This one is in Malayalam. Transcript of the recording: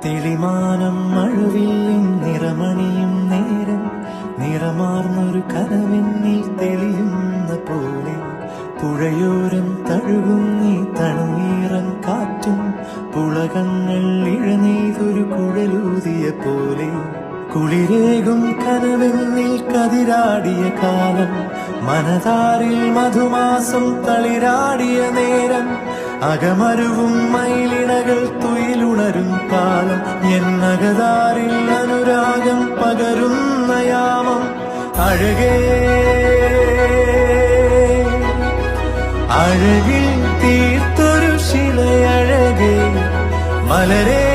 തെളിമാനം മഴവില്ലിൻ നിറമണിയും നേരം നിറമാർന്നൊരു കനവെന്നിൽ തെളിയുന്ന പോലെ പുഴയോരം തഴുകുന്നീ തണുനീറൻ കാറ്റും പുളകങ്ങൾ ഇഴനെയ്തൊരു കുഴലൂതിയ പോലെ കുളിരേകും കനവെന്നിൽ കതിരാടിയ കാലം മനതാരിൽ മധുമാസം തളിരാടിയ നേരം അകമരുവും മയിലിണകൾ തുയിലുണരും കാലം എന്നകതാരിൽ അനുരാഗം പകരുന്ന യാമം അഴകേ അഴകിൽ തീർത്തൊരു ശിലയഴകേ മലരേ